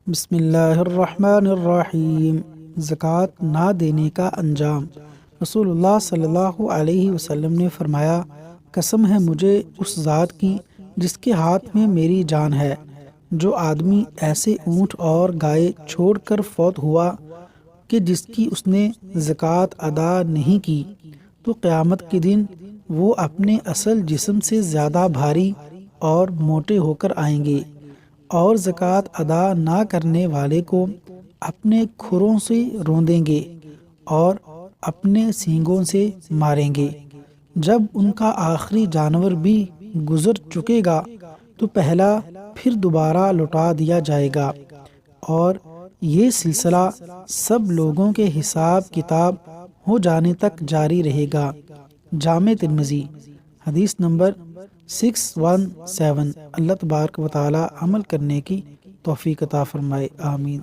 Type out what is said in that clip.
بسم اللہ الرحمن الرحیم۔ زکوٰۃ نہ دینے کا انجام۔ رسول اللہ صلی اللہ علیہ وسلم نے فرمایا، قسم ہے مجھے اس ذات کی جس کے ہاتھ میں میری جان ہے، جو آدمی ایسے اونٹ اور گائے چھوڑ کر فوت ہوا کہ جس کی اس نے زکوٰۃ ادا نہیں کی، تو قیامت کے دن وہ اپنے اصل جسم سے زیادہ بھاری اور موٹے ہو کر آئیں گے، اور زکوٰۃ ادا نہ کرنے والے کو اپنے کھروں سے روندیں گے اور اپنے سینگوں سے ماریں گے۔ جب ان کا آخری جانور بھی گزر چکے گا تو پہلا پھر دوبارہ لوٹا دیا جائے گا، اور یہ سلسلہ سب لوگوں کے حساب کتاب ہو جانے تک جاری رہے گا۔ جامع ترمذی، حدیث نمبر 617۔ اللہ تبارک و تعالی عمل کرنے کی توفیق عطا فرمائے، آمین۔